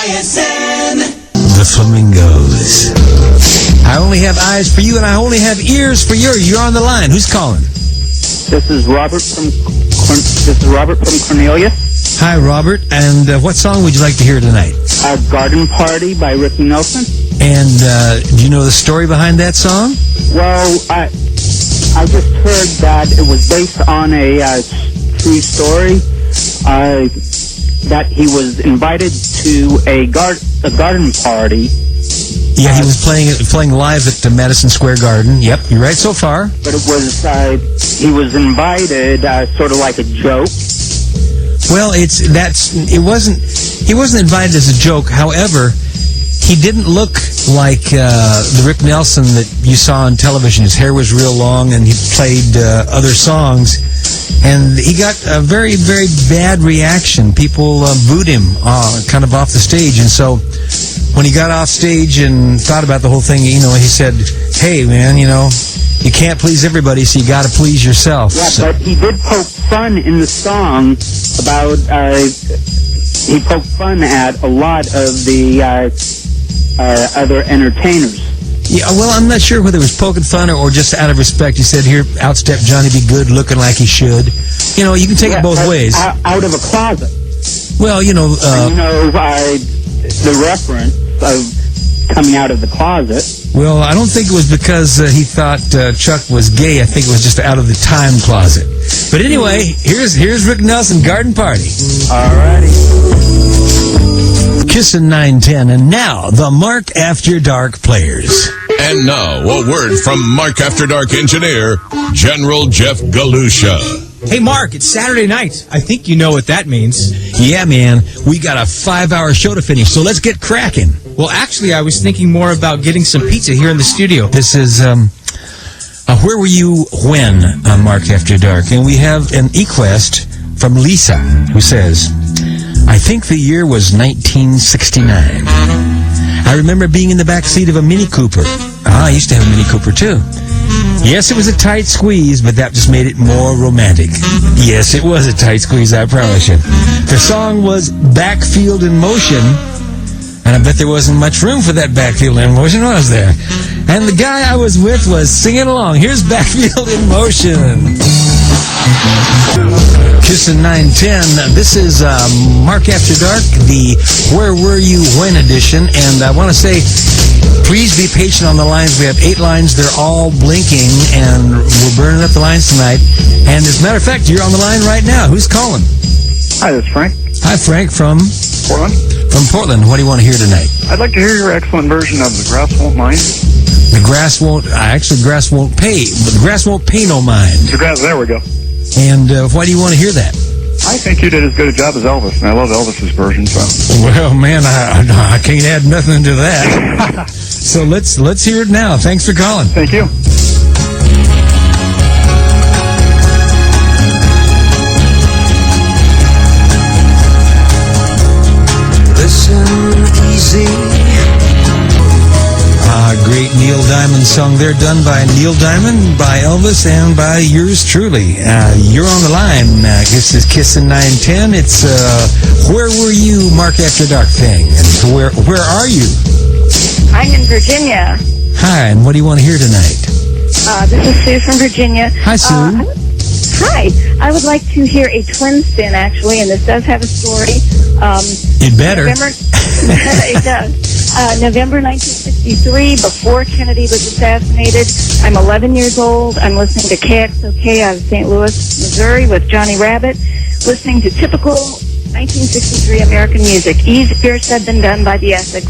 KISN. The Flamingos. I only have eyes for you, and I only have ears for you. You're on the line. Who's calling? This is Robert from Cornelia. Hi, Robert. And what song would you like to hear tonight? Garden Party by Ricky Nelson. And do you know the story behind that song? Well, I just heard that it was based on a true story. That he was invited to a garden party. Yeah, he was playing live at the Madison Square Garden. Yep, you're right so far. But it was he was invited sort of like a joke. Well, he wasn't invited as a joke. However, he didn't look like the Rick Nelson that you saw on television. His hair was real long, and he played other songs. And he got a very, very bad reaction. People booed him kind of off the stage. And so when he got off stage and thought about the whole thing, he said, hey, man, you can't please everybody, so you got to please yourself. Yeah, so. But he did poke fun in the song about, he poked fun at a lot of the other entertainers. Yeah, well, I'm not sure whether it was poking fun or just out of respect. He said, here, outstep Johnny B. Good, looking like he should. You can take it both ways. Out of a closet. Well, the reference of coming out of the closet. Well, I don't think it was because he thought Chuck was gay. I think it was just out of the time closet. But anyway, here's Rick Nelson, Garden Party. All righty. KISN 910, and now the Mark After Dark players. And now, a word from Mark After Dark engineer, General Jeff Galusha. Hey, Mark, it's Saturday night. I think you know what that means. Yeah, man. We got a 5-hour show to finish, so let's get cracking. Well, actually, I was thinking more about getting some pizza here in the studio. This is, Where Were You When on Mark After Dark? And we have an e-quest from Lisa, who says, I think the year was 1969. I remember being in the back seat of a Mini Cooper. I used to have a Mini Cooper, too. Yes, it was a tight squeeze, but that just made it more romantic. Yes, it was a tight squeeze, I promise you. The song was Backfield in Motion, and I bet there wasn't much room for that backfield in motion, was there? And the guy I was with was singing along. Here's Backfield in Motion. KISN 910. This is Mark After Dark, the Where Were You When edition. And I want to say, please be patient on the lines. We have 8 lines. They're all blinking, and we're burning up the lines tonight. And as a matter of fact, you're on the line right now. Who's calling? Hi, this is Frank. Hi, Frank, from Portland. From Portland. What do you want to hear tonight? I'd like to hear your excellent version of The Grass Won't Mind. The grass won't, grass won't pay, but the grass won't pay no mind. The grass, there we go. And why do you want to hear that? I think you did as good a job as Elvis, and I love Elvis's version, so. Well, man, I can't add nothing to that. So let's hear it now. Thanks for calling. Thank you. Listen easy. Great Neil Diamond song there, done by Neil Diamond, by Elvis, and by yours truly. You're on the line. This is KISN 910. It's Where Were You, Mark After Dark thing. And where are you? I'm in Virginia. Hi, and what do you want to hear tonight? This is Sue from Virginia. Hi, Sue. Hi. I would like to hear a twin spin, actually, and this does have a story. It better. It does. November 1963, before Kennedy was assassinated. I'm 11 years old. I'm listening to KXOK out of St. Louis, Missouri with Johnny Rabbit, listening to typical 1963 American music, easier said than done by the Essex.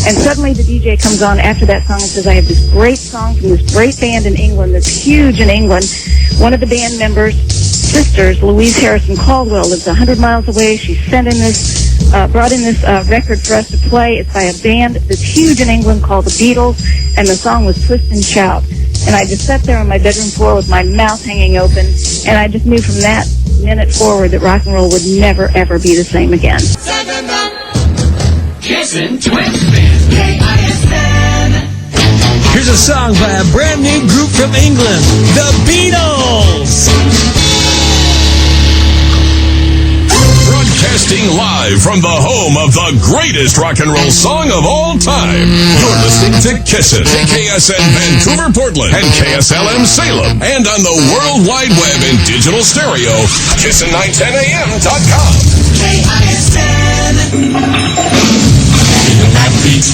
And suddenly the DJ comes on after that song and says, I have this great song from this great band in England that's huge in England. One of the band members' sisters, Louise Harrison Caldwell, lives 100 miles away. She sent in this brought in this record for us to play. It's by a band that's huge in England called the Beatles, and the song was Twist and Shout. And I just sat there on my bedroom floor with my mouth hanging open, and I just knew from that minute forward that rock and roll would never, ever be the same again. KISN Twin Spin. KISN. Here's a song by a brand new group from England, the Beatles. Broadcasting live from the home of the greatest rock and roll song of all time. You're listening to KISN, KISN Vancouver, Portland, and KSLM Salem. And on the World Wide Web and digital stereo, KISN910am.com. KISN. Feel that beat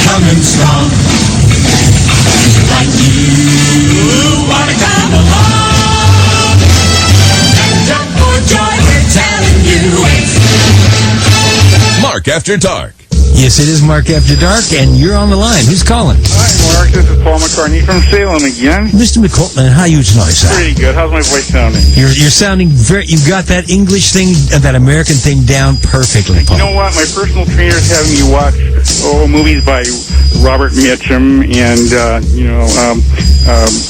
coming strong. Like you wanna come along and jump for joy. We're telling you it's Mark After Dark. Yes, it is Mark After Dark, and you're on the line. Who's calling? Hi, Mark. This is Paul McCartney from Salem again. Mr. McCulton, how you tonight, sir? Pretty good. How's my voice sounding? You're sounding very. You've got that English thing, that American thing down perfectly, Paul. You know what? My personal trainer is having me watch movies by Robert Mitchum and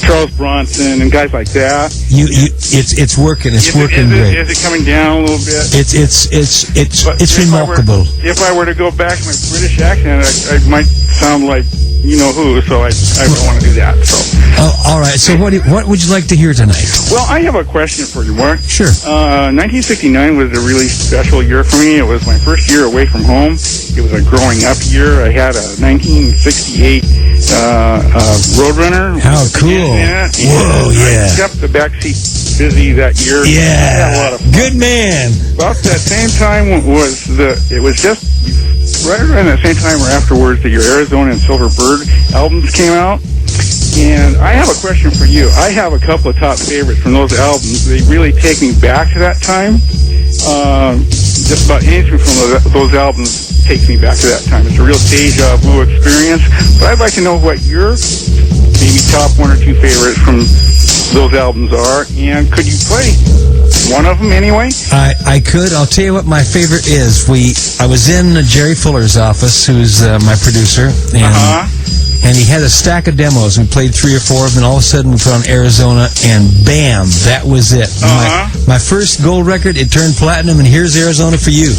Charles Bronson and guys like that. It's working. It's working great. Is it coming down a little bit? It's remarkable. If I were to go back to my British accent, I might sound like you know who. So I don't want to do that. So. All right. So what would you like to hear tonight? Well, I have a question for you, Mark. Sure. 1969 was a really special year for me. It was my first year away from home. It was a growing up year. I had a 1968 Roadrunner. How cool. Whoa, yeah. I kept the backseat busy that year. Yeah. I had a lot of fun. Good man. About that same time it was just right around that same time or afterwards that your Arizona and Silver Bird albums came out. And I have a question for you. I have a couple of top favorites from those albums. They really take me back to that time. Just about anything from those albums takes me back to that time. It's a real deja vu experience. But I'd like to know what your maybe top one or two favorites from those albums are. And could you play one of them anyway? I could. I'll tell you what my favorite is. I was in Jerry Fuller's office, who's my producer, and he had a stack of demos. We played 3 or 4 of them, and all of a sudden we put on Arizona, and bam, that was it. My first gold record, it turned platinum, and here's Arizona for you.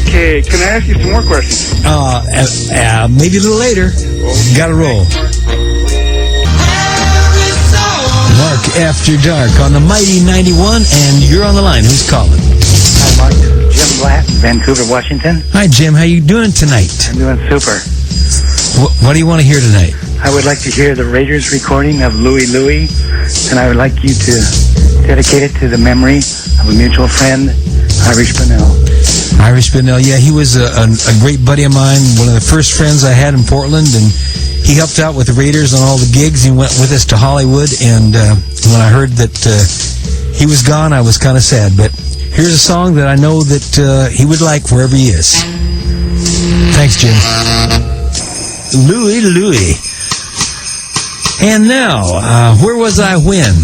Okay. Can I ask you some more questions? Maybe a little later. Got to roll. Mark After Dark on the Mighty 91, and you're on the line. Who's calling? Hi, Mark. Jim Blatt, Vancouver, Washington. Hi, Jim. How you doing tonight? I'm doing super. What do you want to hear tonight? I would like to hear the Raiders recording of Louie Louie, and I would like you to dedicate it to the memory of a mutual friend, Irish Bonnell. Irish Bonnell, yeah, he was a great buddy of mine, one of the first friends I had in Portland, and he helped out with the Raiders on all the gigs. He went with us to Hollywood, and when I heard that he was gone, I was kind of sad. But here's a song that I know that he would like wherever he is. Thanks, Jim. Louie Louie. And now, where was I when?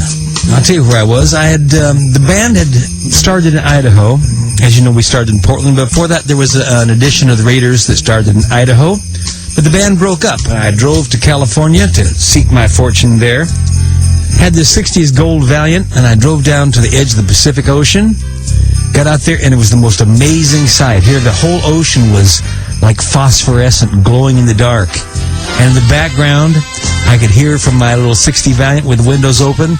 I'll tell you where I was. I had the band had started in Idaho. As you know, we started in Portland. Before that, there was an edition of the Raiders that started in Idaho. But the band broke up. I drove to California to seek my fortune there. Had the 60s Gold Valiant, and I drove down to the edge of the Pacific Ocean. Got out there, and it was the most amazing sight. Here, the whole ocean was like phosphorescent, glowing in the dark. And in the background, I could hear from my little 60 Valiant with the windows open,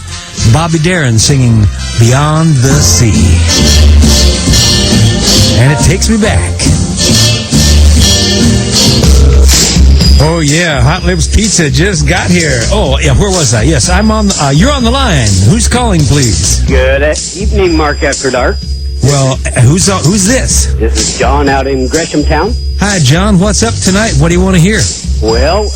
Bobby Darin singing Beyond the Sea. And it takes me back. Oh, yeah, Hot Lips Pizza just got here. Oh, yeah, where was I? Yes, I'm on. You're on the line. Who's calling, please? Good evening, Mark After Dark. Well, who's this? This is John out in Greshamtown. Hi, John. What's up tonight? What do you want to hear? Well,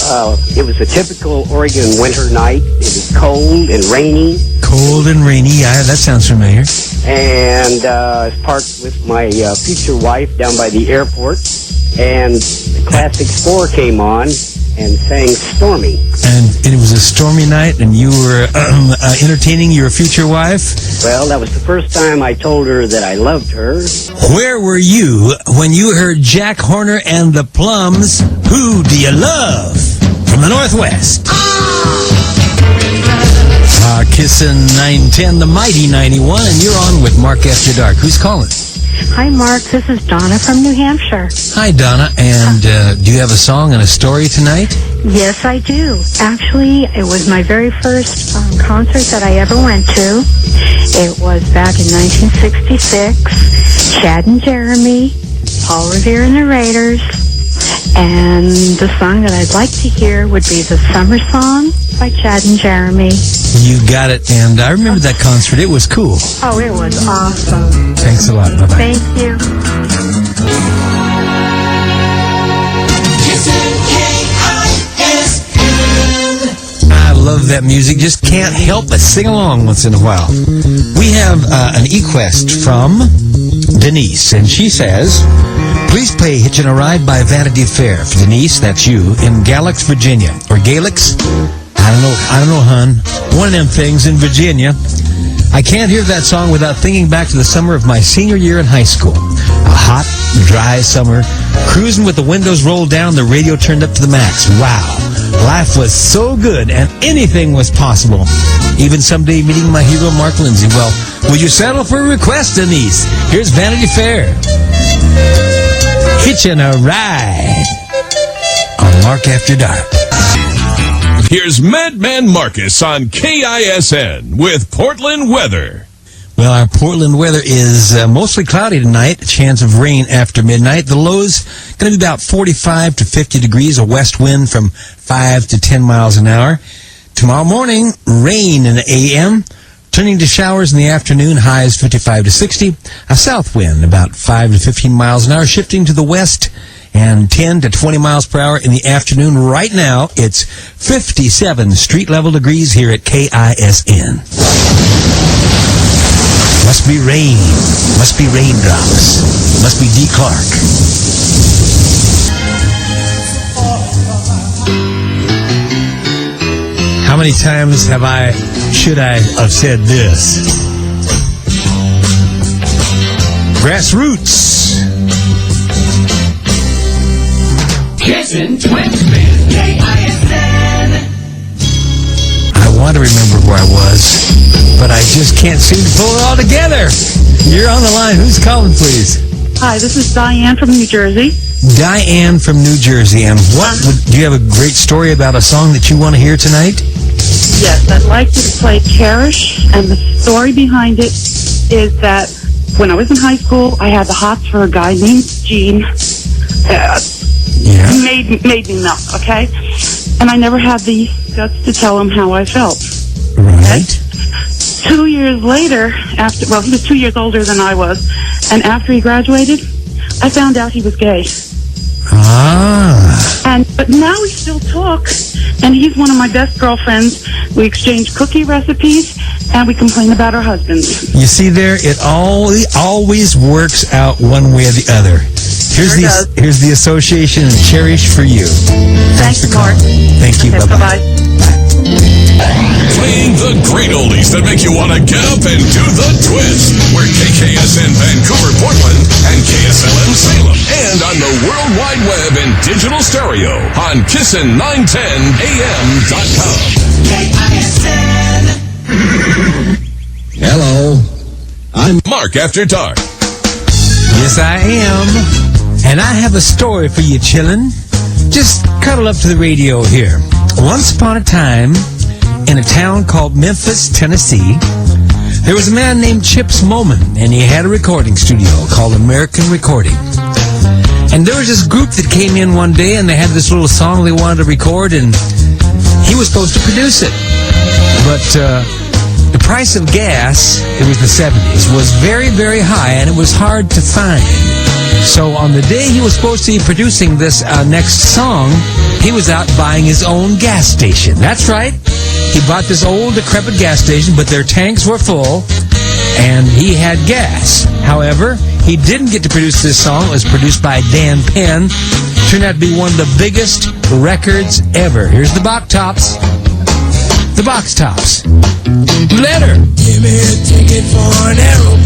it was a typical Oregon winter night. It was cold and rainy. Cold and rainy. Yeah, that sounds familiar. And I was parked with my future wife down by the airport. And the Classic 4 came on and sang Stormy. And it was a stormy night, and you were entertaining your future wife? Well, that was the first time I told her that I loved her. Where were you when you heard Jack Horner and the Plums, Who Do You Love? From the Northwest. KISN 910, the Mighty 91, and you're on with Mark After Dark. Who's calling? Hi, Mark. This is Donna from New Hampshire. Hi, Donna. And do you have a song and a story tonight? Yes, I do. Actually, it was my very first concert that I ever went to. It was back in 1966. Chad and Jeremy, Paul Revere and the Raiders. And the song that I'd like to hear would be the Summer Song by Chad and Jeremy. You got it. And I remember that concert. It was cool. Oh, it was awesome. Thanks a lot. Bye-bye. Thank you. I love that music. Just can't help but sing along once in a while. We have an request from Denise, and she says, please play Hitchin' a Ride by Vanity Fair. For Denise, that's you, in Galax, Virginia. Or Galix? I don't know, hun. One of them things in Virginia. I can't hear that song without thinking back to the summer of my senior year in high school. A hot, dry summer, cruising with the windows rolled down, the radio turned up to the max. Wow. Life was so good, and anything was possible. Even someday meeting my hero, Mark Lindsay. Well, will you settle for a request, Denise? Here's Vanity Fair. Hitchin' a Ride on Mark After Dark. Here's Madman Marcus on KISN with Portland weather. Well, our Portland weather is mostly cloudy tonight. A chance of rain after midnight. The low's going to be about 45 to 50 degrees. A west wind from 5 to 10 miles an hour. Tomorrow morning, rain in the a.m., turning to showers in the afternoon. Highs 55 to 60. A south wind about 5 to 15 miles an hour, shifting to the west, and 10 to 20 miles per hour in the afternoon. Right now, it's 57 street-level degrees here at KISN. Must be rain. Must be raindrops. Must be D. Clark. How many times should I have said this? Grassroots. KISN Twins Band, KISN. I want to remember where I was, but I just can't seem to pull it all together. You're on the line. Who's calling, please? Hi, this is Diane from New Jersey. Diane from New Jersey. And do you have a great story about a song that you want to hear tonight? Yes, I'd like you to play Cherish, and the story behind it is that when I was in high school, I had the hots for a guy named Gene. He made me melt, okay? And I never had the guts to tell him how I felt. Right. 2 years later, he was 2 years older than I was, and after he graduated, I found out he was gay. But now we still talk, and he's one of my best girlfriends. We exchange cookie recipes, and we complain about our husbands. You see there, it always works out one way or the other. Here's the association and Cherish for you. Thanks for calling. Thank you. Okay, Bye-bye. Playing the great oldies that make you want to get up and do the twist. We're KKSN Vancouver, Portland, and KSLM Salem. And on the World Wide Web and digital stereo on KISN910am.com. KISN. Hello. I'm Mark After Dark. Yes, I am. And I have a story for you, chillin'. Just cuddle up to the radio here. Once upon a time, in a town called Memphis, Tennessee, there was a man named Chips Moman, and he had a recording studio called American Recording. And there was this group that came in one day, and they had this little song they wanted to record, and he was supposed to produce it. But the price of gas, it was the 70s, was very, very high, and it was hard to find. So on the day he was supposed to be producing this next song, he was out buying his own gas station. That's right. He bought this old, decrepit gas station, but their tanks were full, and he had gas. However, he didn't get to produce this song. It was produced by Dan Penn. Turned out to be one of the biggest records ever. Here's the Box Tops. The Box Tops. Letter. Give me a ticket for an aeroplane.